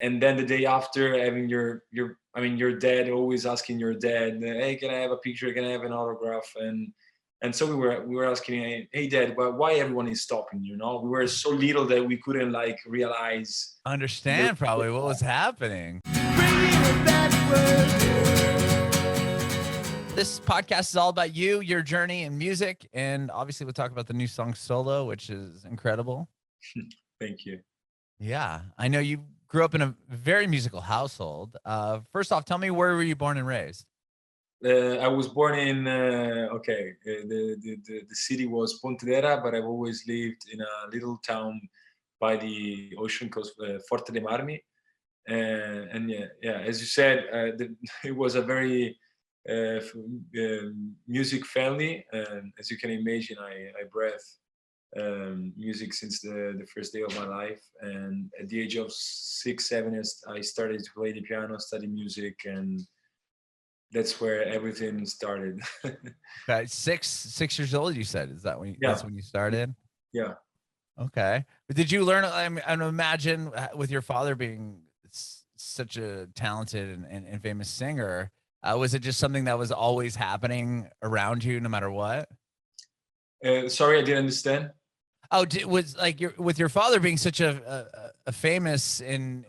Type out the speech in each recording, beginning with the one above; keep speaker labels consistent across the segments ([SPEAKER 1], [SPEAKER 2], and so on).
[SPEAKER 1] and then the day after having your dad always asking your dad, hey, can I have a picture, can I have an autograph? And so we were asking, hey dad, why everyone is stopping, we were so little that we couldn't like realize the,
[SPEAKER 2] Understand probably what was happening. This podcast is all about you, your journey in music, and obviously we'll talk about the new song Solo, which is incredible.
[SPEAKER 1] thank you.
[SPEAKER 2] Yeah, I know you grew up in a very musical household. First off, tell me, where were you born and raised?
[SPEAKER 1] I was born in the city was Pontedera, but I've always lived in a little town by the ocean called Forte dei Marmi. And yeah, as you said, it was a very music family, and as you can imagine, I breathed music since the first day of my life. And at the age of 6, 7, I started to play the piano, study music, and that's where everything started.
[SPEAKER 2] Okay, six years old. You said, is that when
[SPEAKER 1] Yeah,
[SPEAKER 2] that's when you started?
[SPEAKER 1] yeah.
[SPEAKER 2] Okay, but did you learn? I imagine with your father being such a talented and famous singer, was it just something that was always happening around you, no matter what?
[SPEAKER 1] Sorry, I didn't understand.
[SPEAKER 2] Oh, was like with your father being such a famous and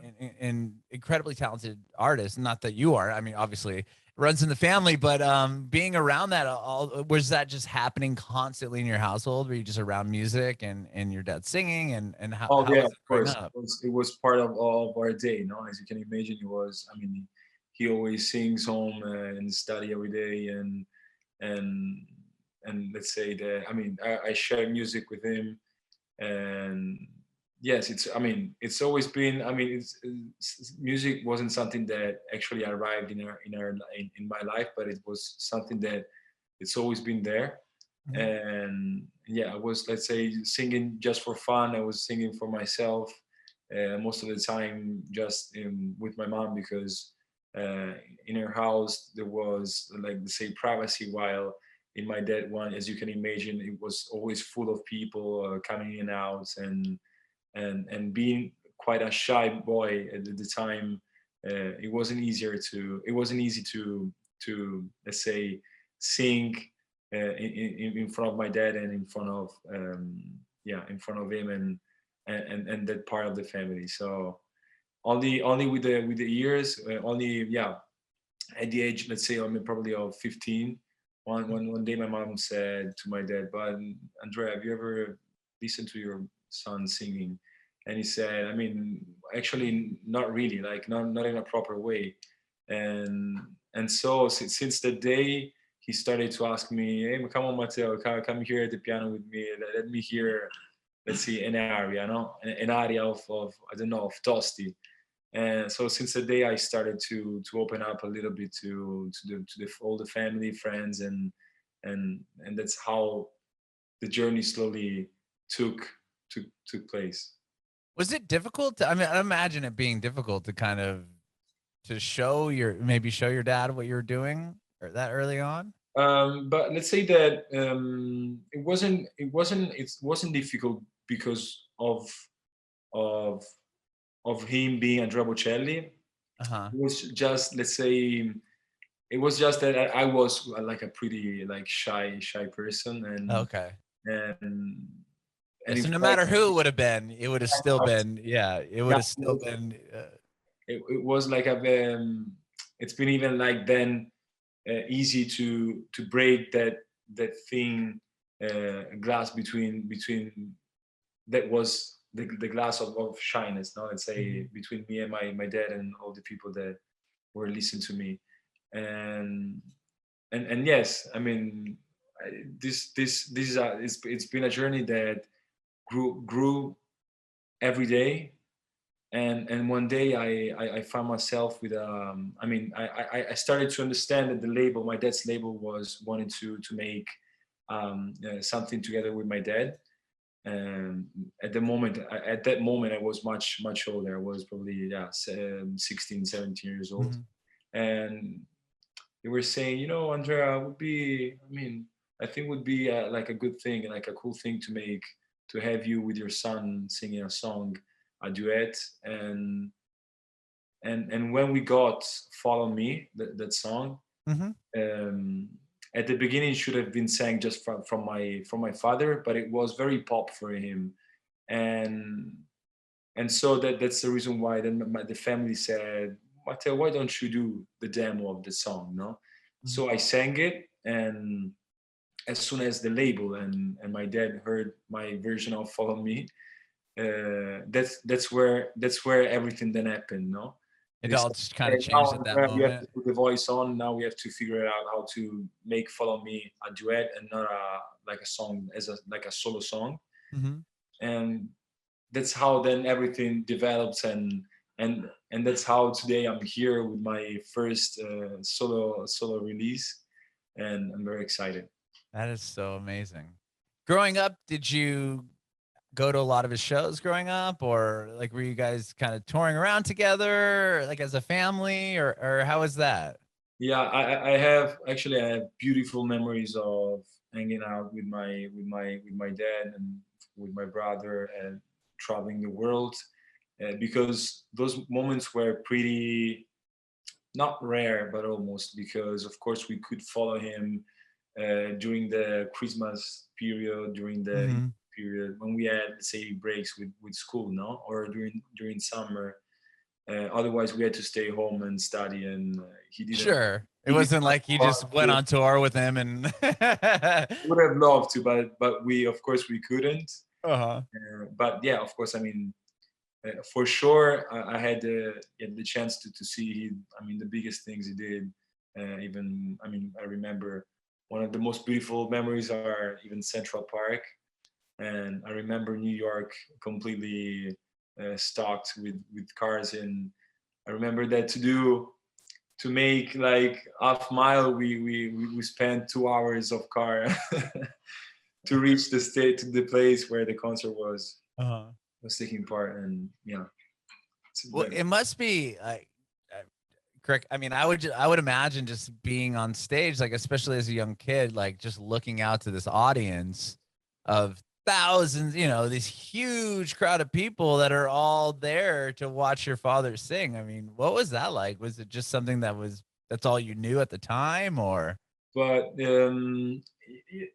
[SPEAKER 2] incredibly talented artist. Not that you are. I mean, obviously, it runs in the family, but being around that, all was that just happening constantly in your household? Were you just around music and your dad singing and
[SPEAKER 1] Oh
[SPEAKER 2] how
[SPEAKER 1] yeah,
[SPEAKER 2] was
[SPEAKER 1] of
[SPEAKER 2] it growing
[SPEAKER 1] course.
[SPEAKER 2] up?
[SPEAKER 1] It was part of our day, as you can imagine. It was. I mean, he always sings home and study every day, and and let's say that. I mean, I share music with him, and yes, it's. I mean, it's always been. I mean, music wasn't something that actually arrived in my life, but it was something that it's always been there.
[SPEAKER 2] Mhm.
[SPEAKER 1] And yeah, I was, let's say, singing just for fun. I was singing for myself most of the time, just with my mom, because uh, in her house there was, like, let's say, privacy, while in my dad one, as you can imagine, it was always full of people coming in and out. And being quite a shy boy at the time, it wasn't easy to, let's say, sing in front of my dad, and in front of in front of him, and that part of the family. So only with the years, only, yeah, at the age, let's say, I mean, probably of 15, one day my mom said to my dad, but Andrea, have you ever listened to your son singing? And he said, I mean, actually not really, like not in a proper way. And so since the day, he started to ask me, hey, come on, Matteo, come here at the piano with me, let me hear, let's see, an aria, no, an aria of, I don't know, of Tosti. And so since the day, I started to open up a little bit to all the family, friends, and that's how the journey slowly took took place.
[SPEAKER 2] Was it difficult? I mean, I imagine it being difficult to kind of to show your dad what you were doing or that early on.
[SPEAKER 1] But let's say that it wasn't difficult because of of him being Andrea Bocelli. It
[SPEAKER 2] Uh huh.
[SPEAKER 1] was just, let's say, it was just that I was like a pretty, like, shy person,
[SPEAKER 2] Okay.
[SPEAKER 1] and
[SPEAKER 2] Yeah,
[SPEAKER 1] and in
[SPEAKER 2] so no
[SPEAKER 1] fact,
[SPEAKER 2] matter who it would have been, it would have still been, yeah, it would
[SPEAKER 1] yeah,
[SPEAKER 2] have still been.
[SPEAKER 1] it was like it's been even like then easy to break that thin glass between that was the glass of shyness, no, let's say,
[SPEAKER 2] Mhm.
[SPEAKER 1] between me and my dad and all the people that were listening to me. and and yes, I mean, this is it's been a journey that grew every day. And one day I found myself with I mean, I started to understand that the label, my dad's label, was wanting to make something together with my dad. And at that moment, I was much older. I was probably, yeah, 16, 17 years old.
[SPEAKER 2] Mhm.
[SPEAKER 1] And they were saying, Andrea, would be, I mean, I think would be like a good thing, like a cool thing to make, to have you with your son singing a song, a duet. And and when we got Follow Me, that song,
[SPEAKER 2] Mm-hmm.
[SPEAKER 1] um, at the beginning it should have been sang just from my father, but it was very pop for him, and so that's the reason why then the family said, Matteo, why don't you do the demo of the song, no?
[SPEAKER 2] Mm-hmm.
[SPEAKER 1] So I sang it, and as soon as the label and my dad heard my version of Follow Me, that's where everything then happened, no?
[SPEAKER 2] It
[SPEAKER 1] They
[SPEAKER 2] all
[SPEAKER 1] said,
[SPEAKER 2] just kind of
[SPEAKER 1] okay,
[SPEAKER 2] changed
[SPEAKER 1] now
[SPEAKER 2] at that
[SPEAKER 1] we have
[SPEAKER 2] moment.
[SPEAKER 1] to put the voice on. Now we have to figure out how to make Follow Me a duet and not like a song as like a solo song.
[SPEAKER 2] Mm-hmm.
[SPEAKER 1] And that's how then everything develops, and that's how today I'm here with my first solo release, and I'm very excited.
[SPEAKER 2] That is so amazing. Growing up, did you go to a lot of his shows growing up, or like were you guys kind of touring around together, like as a family, or how was that?
[SPEAKER 1] Yeah, I have actually I have beautiful memories of hanging out with my dad and with my brother and traveling the world, because those moments were pretty not rare but almost, because of course we could follow him during the Christmas period, during the
[SPEAKER 2] Mm-hmm.
[SPEAKER 1] period when we had, let's say, breaks with school, no, or during summer. Otherwise, we had to stay home and study, and
[SPEAKER 2] Sure. It
[SPEAKER 1] he did
[SPEAKER 2] wasn't
[SPEAKER 1] not
[SPEAKER 2] like you just
[SPEAKER 1] want
[SPEAKER 2] went
[SPEAKER 1] to.
[SPEAKER 2] on tour with him and
[SPEAKER 1] Would have loved to, but we, of course, we couldn't.
[SPEAKER 2] uh-huh.
[SPEAKER 1] But yeah, of course, I mean, for sure, I had the chance to see he. I mean, the biggest things he did. Even, I mean, I remember one of the most beautiful memories are even Central Park, and I remember New York completely stocked with cars, and I remember that to make like half mile, we spent 2 hours of car to reach the state to the place where the concert
[SPEAKER 2] Uh-huh.
[SPEAKER 1] was taking part, and yeah, it's
[SPEAKER 2] Well,
[SPEAKER 1] very.
[SPEAKER 2] it must be like correct. I mean, I would imagine just being on stage, like especially as a young kid, like just looking out to this audience of thousands, this huge crowd of people that are all there to watch your father sing. I mean, what was that like? Was it just something that's all you knew at the time, or?
[SPEAKER 1] But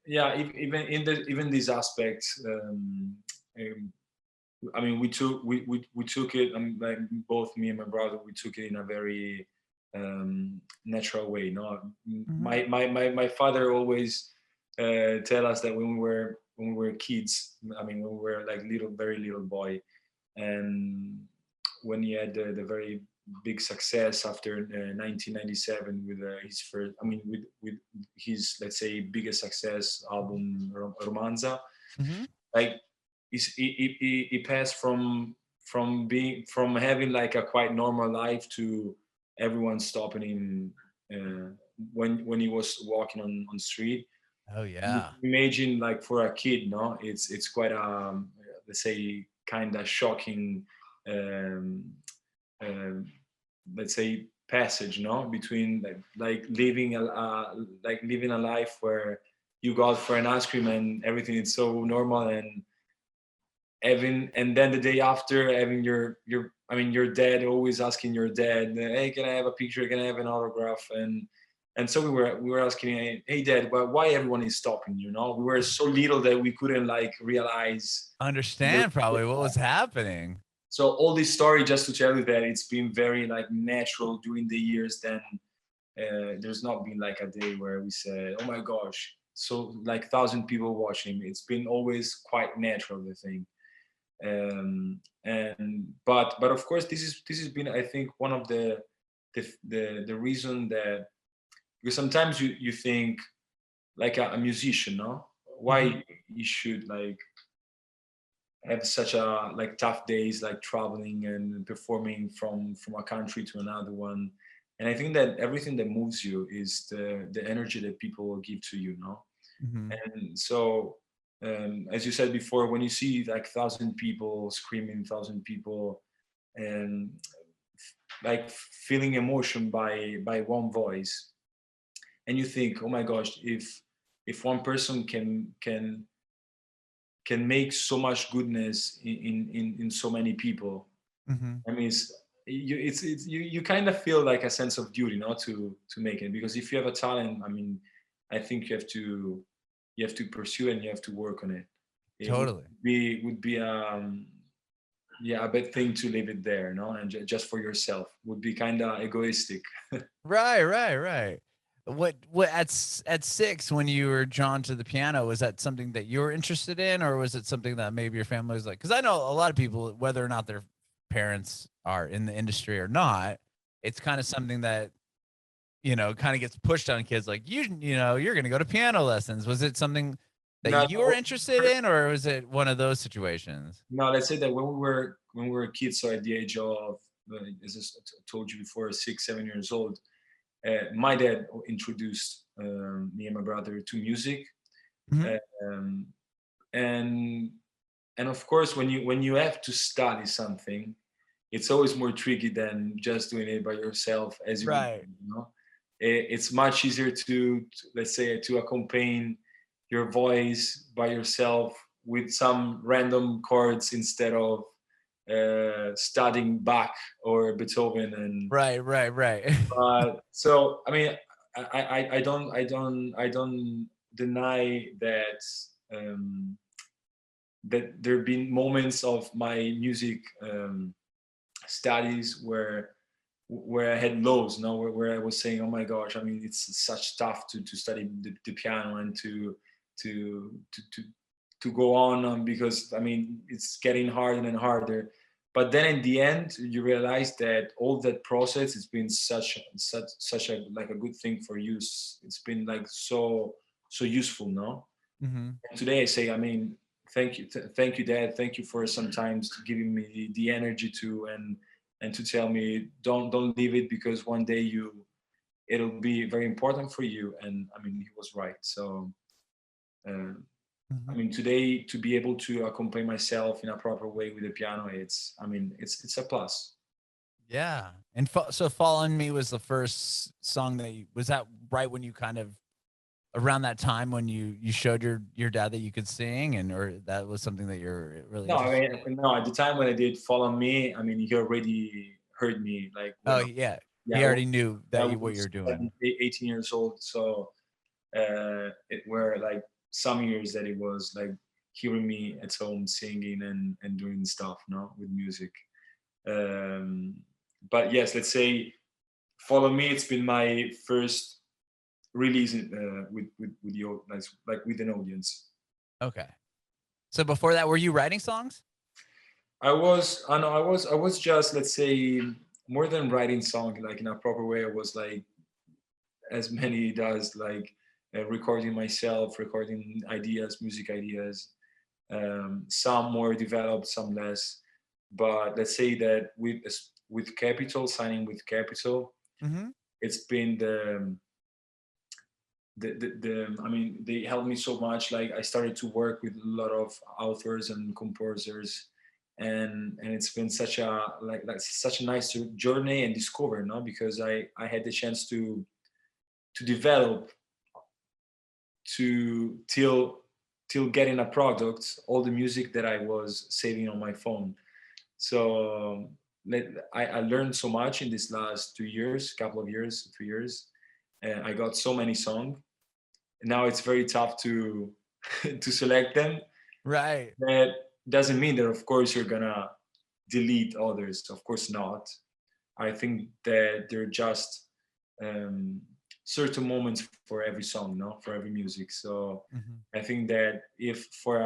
[SPEAKER 1] yeah, even these aspects. Um, I mean, we took it. Like both me and my brother, we took it in a very natural way. No,
[SPEAKER 2] Mhm.
[SPEAKER 1] my father always tell us that when we were kids. I mean, when we were like very little boy, and when he had the very big success after 1997 with his first. I mean, with his, let's say, biggest success album, Romanza.
[SPEAKER 2] Mhm.
[SPEAKER 1] Like he passed from having like a quite normal life to everyone stopping him when he was walking on street.
[SPEAKER 2] Oh yeah.
[SPEAKER 1] Imagine, like, for a kid, no, it's quite let's say, kind of shocking, um, um, let's say, passage, no, between like living like living a life where you go out for an ice cream and everything is so normal, and having, and then the day after having your I mean, your dad always asking your dad, hey, can I have a picture, can I have an autograph, and so we were asking, hey dad, why everyone is stopping, we were so little that we couldn't like realize the,
[SPEAKER 2] Understand probably what was happening.
[SPEAKER 1] so all this story just to tell you that it's been very like natural during the years. Then there's not been like a day where we said, oh my gosh, so like 1,000 people watching. It's been always quite natural, the thing. And but of course, this has been, I think, one of the reason that, because sometimes you think like a musician, no,
[SPEAKER 2] Mhm.
[SPEAKER 1] why you should like have such a like tough days, like traveling and performing from a country to another one. And I think that everything that moves you is the energy that people will give to you, no.
[SPEAKER 2] Mhm.
[SPEAKER 1] And so, as you said before, when you see like 1,000 people screaming, 1,000 people, and like feeling emotion by one voice, and you think, oh my gosh, if one person can make so much goodness in so many people.
[SPEAKER 2] Mhm.
[SPEAKER 1] I mean, you kind of feel like a sense of duty, not to make it, because if you have a talent, I mean, I think you have to pursue and you have to work on it. It
[SPEAKER 2] Totally.
[SPEAKER 1] would be yeah, a bad thing to leave it there, no, and just for yourself would be kind of egoistic.
[SPEAKER 2] Right. What at 6 when you were drawn to the piano, was that something that you were interested in, or was it something that maybe your family was like? Because I know a lot of people, whether or not their parents are in the industry or not, it's kind of something that kind of gets pushed on kids. Like you're going to go to piano lessons. Was it something that
[SPEAKER 1] No,
[SPEAKER 2] you were interested in, or was it one of those situations?
[SPEAKER 1] no, let's say that when we were kids, so at the age of as I told you before, 6, 7 years old, my dad introduced me and my brother to music.
[SPEAKER 2] Mhm.
[SPEAKER 1] um, and and of course when you have to study something, it's always more tricky than just doing it by yourself, as you would,
[SPEAKER 2] Right.
[SPEAKER 1] it's much easier to, let's say, to accompany your voice by yourself with some random chords instead of studying Bach or Beethoven. And
[SPEAKER 2] Right.
[SPEAKER 1] so I mean, I don't deny that that there have been moments of my music studies where I had lows, where I was saying, "Oh my gosh!" I mean, it's such tough to study the piano and to to go on, because I mean, it's getting harder and harder. But then in the end, you realize that all that process has been such a like a good thing for you. It's been like so useful, no?
[SPEAKER 2] Hmm.
[SPEAKER 1] And today I say, I mean, thank you, Dad. Thank you for sometimes giving me the energy to and to tell me don't leave it, because one day it'll be very important for you. And I mean, he was right. So uh, I
[SPEAKER 2] Hmm.
[SPEAKER 1] mean, today to be able to accompany myself in a proper way with the piano, it's I mean, it's a plus.
[SPEAKER 2] Yeah. And so "Fall on Me" was the first song that was that right when you kind of around that time when you showed your dad that you could sing, and or that was something that you're really
[SPEAKER 1] No, I
[SPEAKER 2] interested
[SPEAKER 1] mean,
[SPEAKER 2] in?
[SPEAKER 1] no. At the time when I did "Follow Me," I mean, he already heard me, like
[SPEAKER 2] Oh
[SPEAKER 1] when
[SPEAKER 2] yeah.
[SPEAKER 1] yeah,
[SPEAKER 2] He already knew
[SPEAKER 1] I
[SPEAKER 2] that you what
[SPEAKER 1] was
[SPEAKER 2] you're doing.
[SPEAKER 1] 18 years old. So it were like some years that it was like hearing me at home singing and doing stuff, no, with music. Um, but yes, let's say "Follow Me." It's been my first release with the like with an audience.
[SPEAKER 2] Okay. So before that, were you writing songs?
[SPEAKER 1] I was just, let's say, more than writing song like in a proper way. I was like, as many does, like recording myself, recording ideas, music ideas, some more developed, some less. But let's say that with Capital, signing with Capital,
[SPEAKER 2] Hmm.
[SPEAKER 1] it's been the I mean, they helped me so much. Like, I started to work with a lot of authors and composers, and it's been such a like such a nice journey and discover, no, because I had the chance to develop to till getting a product all the music that I was saving on my phone. So I learned so much in these last 2 years, couple of years, 3 years, and I got so many songs. Now it's very tough to to select them.
[SPEAKER 2] Right.
[SPEAKER 1] That doesn't mean that of course you're gonna delete others. Of course not. I think that they're just um, certain moments for every song, no, for every music. So
[SPEAKER 2] Hmm.
[SPEAKER 1] I think that if for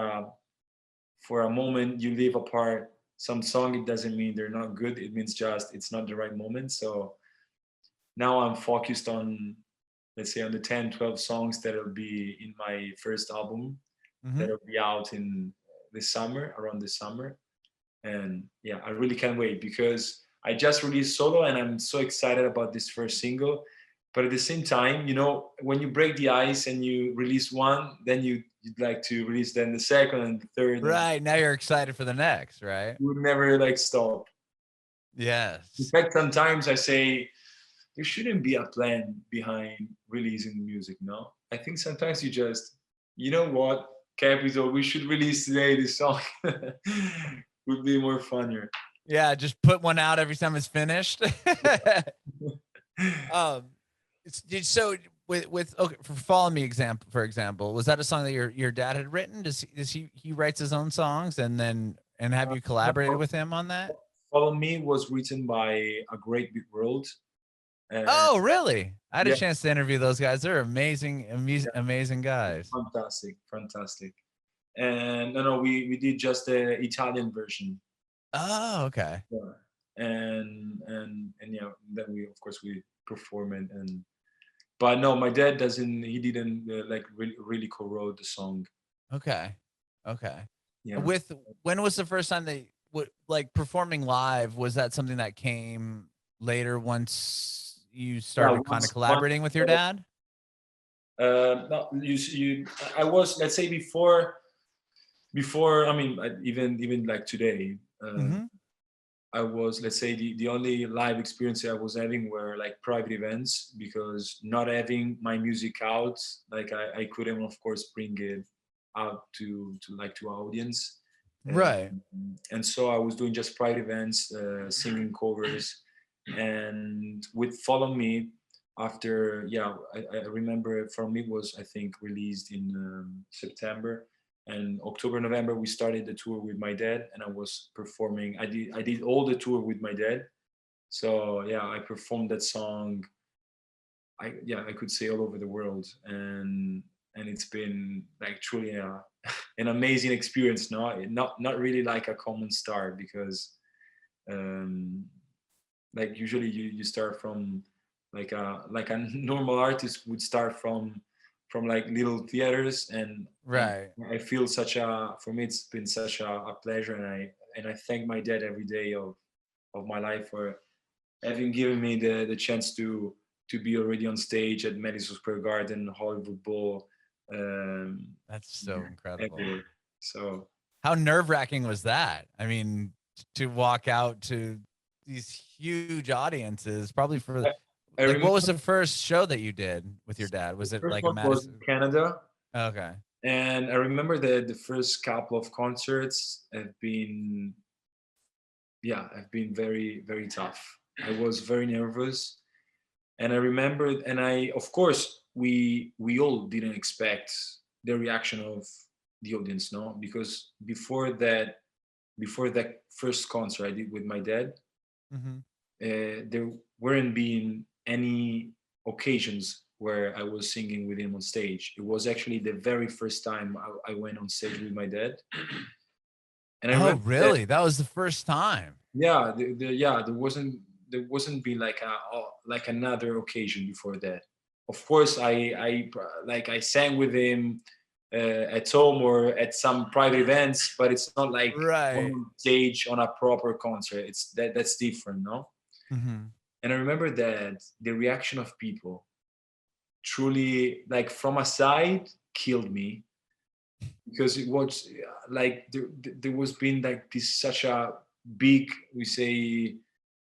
[SPEAKER 1] a moment you leave apart some song, it doesn't mean they're not good. It means just it's not the right moment. So now I'm focused on, let's say, on the 10, 12 songs that'll be in my first album
[SPEAKER 2] Hmm.
[SPEAKER 1] that'll be out in this summer, around this summer. And yeah, I really can't wait because I just released solo and I'm so excited about this first single. But at the same time, when you break the ice and you release one, then you'd like to release then the second and the third, and
[SPEAKER 2] Right. Now you're excited for the next, right?
[SPEAKER 1] you would never like stop. In
[SPEAKER 2] Yes.
[SPEAKER 1] fact, sometimes I say there shouldn't be a plan behind releasing music. No, I think sometimes you just, you know what, Capital, we should release today this song. Would be more funnier.
[SPEAKER 2] Yeah, just put one out every time it's finished. um, so with okay, for Follow Me example, for example, was that a song that your dad had written? Does he writes his own songs and then and have you collaborated
[SPEAKER 1] No,
[SPEAKER 2] with him on that?
[SPEAKER 1] Follow Me was written by A Great Big World. And
[SPEAKER 2] Oh, really? I had a
[SPEAKER 1] yeah,
[SPEAKER 2] chance to interview those guys. They're amazing, amazing,
[SPEAKER 1] yeah,
[SPEAKER 2] amazing guys.
[SPEAKER 1] fantastic, fantastic. And no, we did just the Italian version.
[SPEAKER 2] Oh, okay.
[SPEAKER 1] Yeah. And yeah, then we of course we perform it. And but no, my dad doesn't. He didn't like really co-wrote the song.
[SPEAKER 2] Okay. Okay.
[SPEAKER 1] Yeah.
[SPEAKER 2] With when was the first time they would like performing live? Was that something that came later once you
[SPEAKER 1] Yeah.
[SPEAKER 2] started kind of collaborating with your dad?
[SPEAKER 1] No, I was, let's say, before. I mean, even like today.
[SPEAKER 2] Mm-hmm.
[SPEAKER 1] I was, let's say, the only live experience I was having were like private events, because not having my music out, like I couldn't, of course, bring it out to audience.
[SPEAKER 2] Right.
[SPEAKER 1] And so I was doing just private events, singing covers. And with Follow Me, after, yeah, I remember For Me was, I think, released in September. And October, November, we started the tour with my dad, and I was performing. I did all the tour with my dad. So yeah, I performed that song. I could say all over the world. And it's been like truly an amazing experience. No, not really like a common start, because um, like usually you start from like a normal artist would start from like little theaters. And
[SPEAKER 2] Right.
[SPEAKER 1] I feel such a, for me it's been such a pleasure. And I thank my dad every day of my life for having given me the chance to be already on stage at Madison Square Garden, Hollywood Bowl, um
[SPEAKER 2] That's so incredible.
[SPEAKER 1] everywhere. So
[SPEAKER 2] How nerve-wracking was that? I mean, to walk out to these huge audiences, probably for
[SPEAKER 1] I, I
[SPEAKER 2] like
[SPEAKER 1] remember
[SPEAKER 2] what was the first show that you did with your dad?
[SPEAKER 1] the
[SPEAKER 2] Was it
[SPEAKER 1] first
[SPEAKER 2] like a
[SPEAKER 1] one was in
[SPEAKER 2] Madison?
[SPEAKER 1] Canada.
[SPEAKER 2] Okay.
[SPEAKER 1] And I remember the first couple of concerts have been very, very tough. I was very nervous. And I remember, and I, of course, we all didn't expect the reaction of the audience, no? Because before that first concert I did with my dad,
[SPEAKER 2] Mhm.
[SPEAKER 1] there weren't been any occasions where I was singing with him on stage. It was actually the very first time I went on stage with my dad. And I
[SPEAKER 2] Oh,
[SPEAKER 1] remember that,
[SPEAKER 2] really? That was the first time?
[SPEAKER 1] yeah, yeah, there wasn't been like like another occasion before that. Of course, I sang with him at home or at some private events, but it's not like
[SPEAKER 2] Right.
[SPEAKER 1] on stage on a proper concert. That's different, no?
[SPEAKER 2] Mhm.
[SPEAKER 1] And I remember that the reaction of people truly, like from a side, killed me, because it was like there was been like this such a big, we say,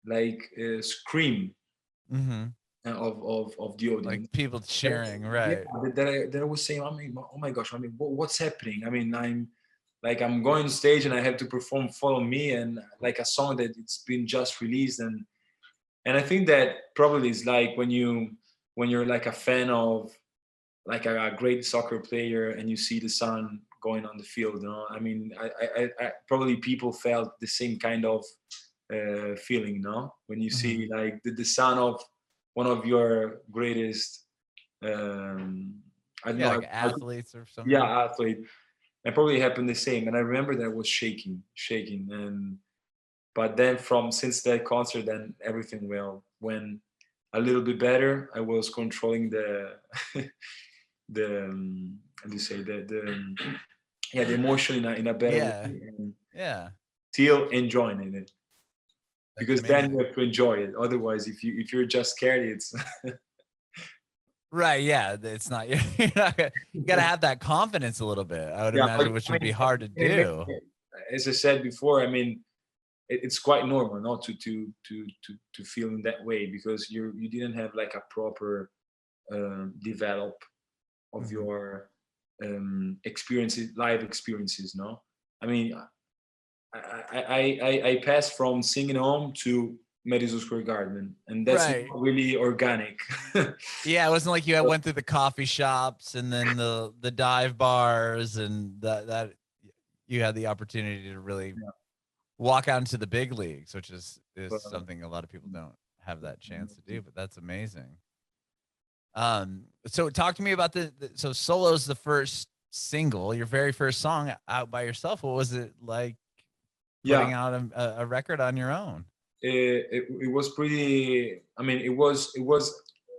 [SPEAKER 1] like scream
[SPEAKER 2] Mhm.
[SPEAKER 1] of the
[SPEAKER 2] Like
[SPEAKER 1] audience.
[SPEAKER 2] people cheering,
[SPEAKER 1] Yeah,
[SPEAKER 2] right.
[SPEAKER 1] that I was saying, I mean, oh my gosh, I mean, what's happening? I mean, I'm going on stage and I have to perform Follow Me, and like a song that it's been just released. And I think that probably is like when you're like a fan of like a great soccer player and you see the sun going on the field. I mean, I probably people felt the same kind of feeling, no? When you see
[SPEAKER 2] Mhm.
[SPEAKER 1] like the son of one of your greatest, um, I don't
[SPEAKER 2] Yeah,
[SPEAKER 1] know,
[SPEAKER 2] like athletes or
[SPEAKER 1] yeah,
[SPEAKER 2] something.
[SPEAKER 1] athlete. And probably happened the same. And I remember that I was shaking. And but then from since that concert, then everything went a little bit better. I was controlling the how do you say, yeah, the emotion in a better way,
[SPEAKER 2] Yeah.
[SPEAKER 1] and
[SPEAKER 2] Yeah.
[SPEAKER 1] still enjoying it,
[SPEAKER 2] That's
[SPEAKER 1] because then you
[SPEAKER 2] amazing.
[SPEAKER 1] have to enjoy it. Otherwise, if you're just scared, it's
[SPEAKER 2] Right, yeah, it's not you're not gonna you gotta have that confidence a little bit, I would
[SPEAKER 1] yeah. But
[SPEAKER 2] imagine, which
[SPEAKER 1] I
[SPEAKER 2] would
[SPEAKER 1] mean,
[SPEAKER 2] be hard to
[SPEAKER 1] and it makes,
[SPEAKER 2] do.
[SPEAKER 1] as I said before, I mean, it's quite normal not to feel in that way, because you didn't have like a proper develop of
[SPEAKER 2] Mhm.
[SPEAKER 1] your experiences, live experiences, no? I mean, I passed from singing home to Madison Square Garden, and that's not
[SPEAKER 2] Right.
[SPEAKER 1] really organic.
[SPEAKER 2] Yeah, it wasn't like you went through the coffee shops and then the dive bars and that you had the opportunity to really
[SPEAKER 1] Yeah,
[SPEAKER 2] walk out into the big leagues, which is
[SPEAKER 1] but,
[SPEAKER 2] something a lot of people don't have that chance to do, but that's amazing. So talk to me about so Solo's the first single, your very first song out by yourself. What was it like putting
[SPEAKER 1] yeah,
[SPEAKER 2] out a record on your own?
[SPEAKER 1] it was pretty. I mean, it was,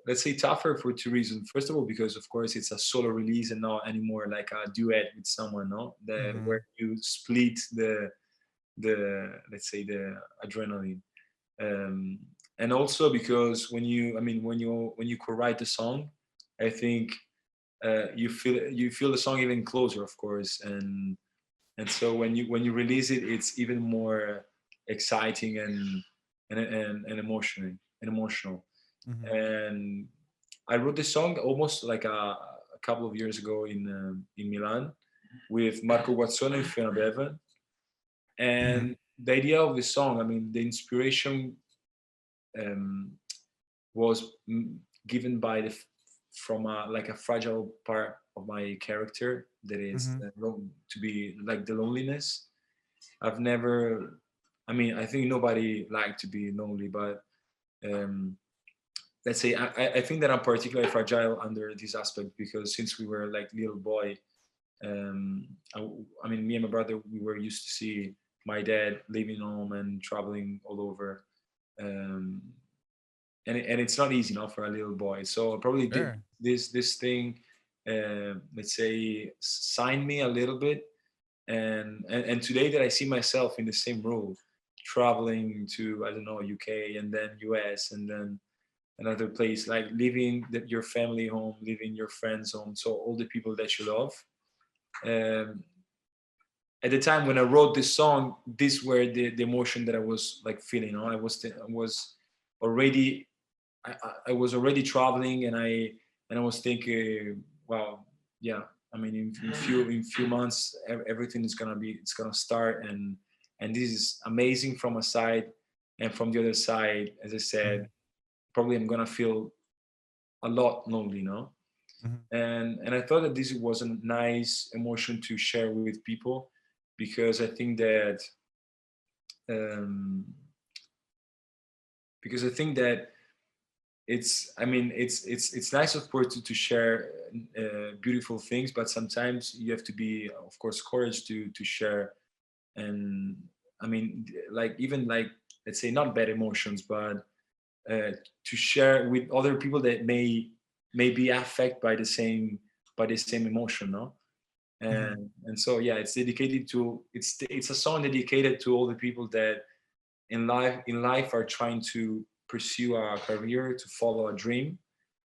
[SPEAKER 1] let's say, tougher for two reasons. First of all, because of course it's a solo release and not anymore like a duet with someone, no, the
[SPEAKER 2] Mm-hmm.
[SPEAKER 1] where you split the, let's say, the adrenaline. um, and also because when you, I mean, when you co-write the song, I think you feel the song even closer, of course, and so when you release it, it's even more exciting and emotional.
[SPEAKER 2] Mm-hmm.
[SPEAKER 1] And I wrote this song almost like a couple of years ago in Milan with Marco Guazzone and Fiona Bevan.
[SPEAKER 2] Mm-hmm.
[SPEAKER 1] And the idea of the song, I mean, the inspiration um, was given by from a, like a fragile part of my character that is
[SPEAKER 2] Mm-hmm.
[SPEAKER 1] to be like the loneliness. I've never, I mean, I think nobody liked to be lonely, but um, let's say I think that I'm particularly fragile under this aspect because since we were like little boy, um, I, I mean, me and my brother, we were used to see my dad leaving home and traveling all over. Um, and it's not easy, now for a little boy. So probably did
[SPEAKER 2] Sure.
[SPEAKER 1] this thing, let's say, sign me a little bit. And today that I see myself in the same role, traveling to, I don't know, UK and then US and then another place, like leaving your family home, leaving your friends home, so all the people that you love. Um, at the time when I wrote this song, these were the emotion that I was like feeling. You know? I was already I was already traveling, and I was thinking, wow, yeah. I mean, in few months, everything is gonna be, it's gonna start, and this is amazing from a side, and from the other side, as I
[SPEAKER 2] Mm-hmm.
[SPEAKER 1] said, probably I'm gonna feel a lot lonely, no.
[SPEAKER 2] Mm-hmm.
[SPEAKER 1] And I thought that this was a nice emotion to share with people, because I think that um, because I think that it's, I mean, it's nice, of course, to share beautiful things, but sometimes you have to be, of course, courage to share. And I mean, like, even like, let's say, not bad emotions, but to share with other people that may be affected by the same emotion, no.
[SPEAKER 2] Mm-hmm.
[SPEAKER 1] And so yeah, it's dedicated to, it's a song dedicated to all the people that in life are trying to pursue a career, to follow a dream,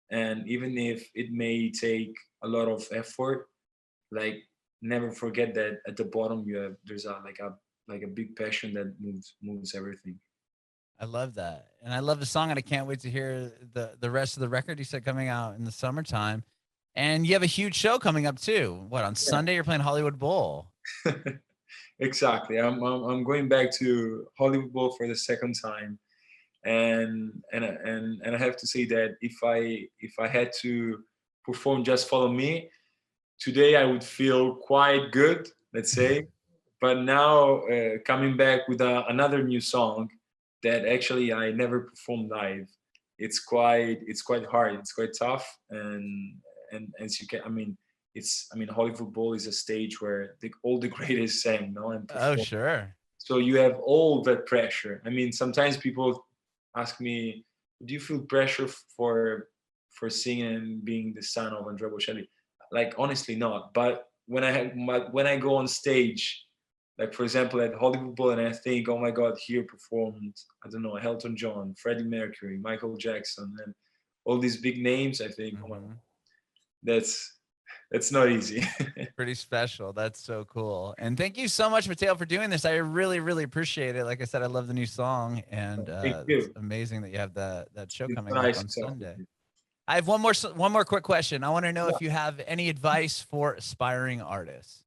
[SPEAKER 1] and even if it may take a lot of effort, like, never forget that at the bottom you have, there's a like a big passion that moves everything.
[SPEAKER 2] I love that, and I love the song, and I can't wait to hear the rest of the record. You said coming out in the summertime, and you have a huge show coming up too. What, on Sunday? You're playing Hollywood Bowl.
[SPEAKER 1] Yeah. Exactly. I'm going back to Hollywood Bowl for the second time, and I have to say that if I had to perform Just Follow Me today, I would feel quite good, let's say. But now, coming back with another new song that actually I never performed live, it's quite hard, it's quite tough, and as you can, I mean, it's, I mean, Hollywood Bowl is a stage where all the greatest sang, no, and
[SPEAKER 2] Oh,
[SPEAKER 1] perform.
[SPEAKER 2] sure.
[SPEAKER 1] So you have all that pressure. I mean, sometimes people ask me, "Do you feel pressure for singing and being the son of Andrea Bocelli?" Like, honestly, not. But when I go on stage, like for example at Hollywood Bowl, and I think, "Oh my God, here performed, I don't know, Elton John, Freddie Mercury, Michael Jackson, and all these big names," I think, "Oh my,
[SPEAKER 2] Mm-hmm.
[SPEAKER 1] that's that's not easy."
[SPEAKER 2] Pretty special. That's so cool. And thank you so much, Matteo, for doing this. I really, really appreciate it. Like I said, I love the new song, and
[SPEAKER 1] Thank
[SPEAKER 2] it's
[SPEAKER 1] you.
[SPEAKER 2] amazing that you have that show
[SPEAKER 1] It's
[SPEAKER 2] coming up
[SPEAKER 1] nice
[SPEAKER 2] on
[SPEAKER 1] to talk with
[SPEAKER 2] Sunday.
[SPEAKER 1] you.
[SPEAKER 2] I have one more quick question. I want to know
[SPEAKER 1] Yeah.
[SPEAKER 2] if you have any advice for aspiring artists.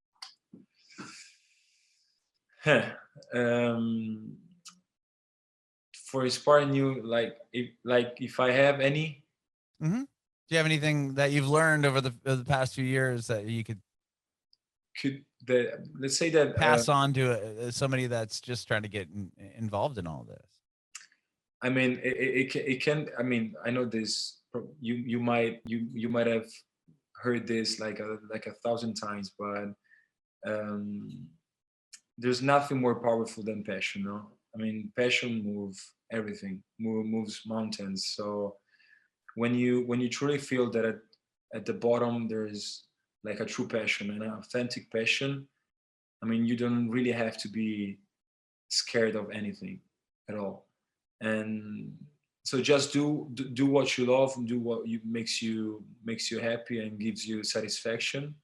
[SPEAKER 1] Huh. um for inspiring you, if I have any,
[SPEAKER 2] Hmm. Do you have anything that you've learned over the past few years that you could
[SPEAKER 1] could that let's say that
[SPEAKER 2] pass on to somebody that's just trying to get involved in all this?
[SPEAKER 1] I mean, it can. I mean, I know this. You might have heard this like a thousand times, but um, there's nothing more powerful than passion. No, I mean, passion moves everything, moves mountains. So when you truly feel that at the bottom there's like a true passion, an authentic passion. I mean, you don't really have to be scared of anything at all, and so just do what you love and do what makes you happy and gives you satisfaction.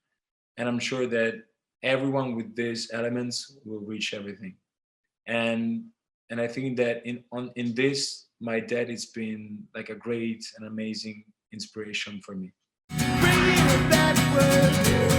[SPEAKER 1] And I'm sure that everyone with these elements will reach everything. and and I think that in this, my dad has been like a great and amazing inspiration for me.
[SPEAKER 3] Bringing it backward.